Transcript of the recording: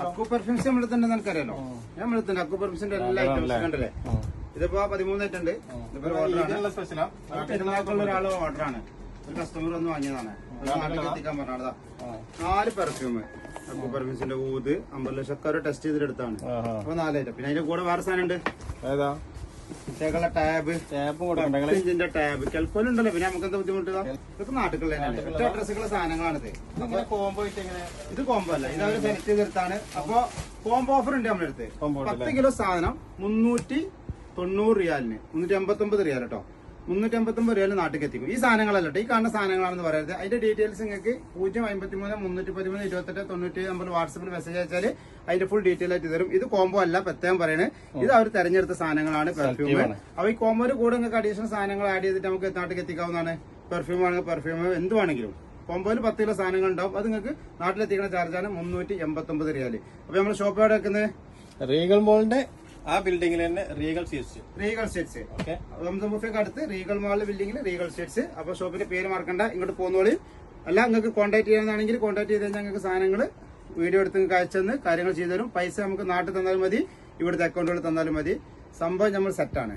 അക്കു perfumes നമ്മുടെ തന്നെ നിനക്കറിയാലോ. നമ്മളെ തന്നെ അക്കു പെർഫ്യൂംസിന്റെ എല്ലാ ഐറ്റംസ് കണ്ടല്ലേ. ഇതിപ്പോ 13 ആയിട്ടുണ്ട്. ഒരാള് ഓർഡറാണ്, ഒരു കസ്റ്റമർ ഒന്ന് വാങ്ങിയതാണ്, എത്തിക്കാൻ പറഞ്ഞതാ. 4 പെർഫ്യൂം അക്കു പെർഫ്യൂംസിന്റെ ഊത് 50 ലക്ഷക്കാർ ടെസ്റ്റ് ചെയ്തെടുത്താണ്. അപ്പൊ 4 ഐറ്റം. പിന്നെ അതിന്റെ കൂടെ വേറെ സാധനം ഉണ്ട്, ടാബ്, ഇഞ്ചിന്റെ ടാബ്. കെൽപ്പോലുണ്ടല്ലോ. പിന്നെ നമുക്ക് എന്താ ബുദ്ധിമുട്ടുക, ഇതൊക്കെ നാട്ടുകളിലെ ഡ്രസ്സുകളുടെ സാധനങ്ങളാണിത്. ഇത് കോംബോ അല്ല, ഇത് അവർ സെലക്ട് ചെയ്തെടുത്താണ്. അപ്പൊ കോംബോ ഓഫർ ഉണ്ട് നമ്മുടെ അടുത്ത്. 10 കിലോ സാധനം 390 റിയാലിന് 389 റിയാൽ കേട്ടോ. 389 റിയാൽ നാട്ടിൽ എത്തിക്കും. ഈ സാധനങ്ങളല്ല കേട്ടോ, ഈ കാണുന്ന സാധനങ്ങളാണെന്ന് പറയുന്നത്. അതിന്റെ ഡീറ്റെയിൽസ് നിങ്ങൾക്ക് 053 313 28 97 നമ്പർ വാട്സപ്പിൽ മെസ്സേജ് അയച്ചാൽ അതിന്റെ ഫുൾ ഡീറ്റെയിൽ ആയിട്ട് തരും. ഇത് കോംബോ അല്ല, പ്രത്യേകം പറയണേ. ഇത് അവർ തെരഞ്ഞെടുത്ത സാധനങ്ങളാണ്, പെർഫ്യൂം. അപ്പൊ ഈ കോംബോയുടെ കൂടെ നിങ്ങൾക്ക് അഡീഷണൽ സാധനങ്ങൾ ആഡ് ചെയ്തിട്ട് നമുക്ക് നാട്ടിൽ എത്തിക്കാവുന്നതാണ്. പെർഫ്യൂം ആണെങ്കിൽ പെർഫ്യൂം, എന്ത് വേണമെങ്കിലും. കോംബോയിൽ 10 കിലോ സാധനങ്ങൾ ഉണ്ടാവും. അത് നിങ്ങൾക്ക് നാട്ടിലെത്തിക്കുന്ന ചാർജാണ് 389 റിയാൽ. അപ്പൊ നമ്മൾ ഷോപ്പ് എവിടെ വെക്കുന്നത്? റീഗൽ മോളിന്റെ ആ ബിൽഡിംഗിൽ തന്നെ റീഗൽ സ്റ്റേറ്റ്സ് അടുത്ത് റീഗൽ മാളിലെ ബിൽഡിംഗിൽ റീഗൽ സ്റ്റേറ്റ്സ്. അപ്പൊ ഷോപ്പിന്റെ പേര് മറക്കണ്ട, ഇങ്ങോട്ട് പോകുന്നോളി. അല്ല നിങ്ങൾക്ക് കോൺടാക്ട് ചെയ്യാനാണെങ്കിൽ കോൺടാക്ട് ചെയ്ത് കഴിഞ്ഞാൽ നിങ്ങൾക്ക് സാധനങ്ങൾ വീഡിയോ എടുത്ത് നിങ്ങൾക്ക് അയച്ചെന്ന് കാര്യങ്ങൾ ചെയ്തു തരും. പൈസ നമുക്ക് നാട്ടിൽ തന്നാലും മതി, ഇവിടുത്തെ അക്കൗണ്ടുകളിൽ തന്നാലും മതി. സംഭവം നമ്മൾ സെറ്റാണ്.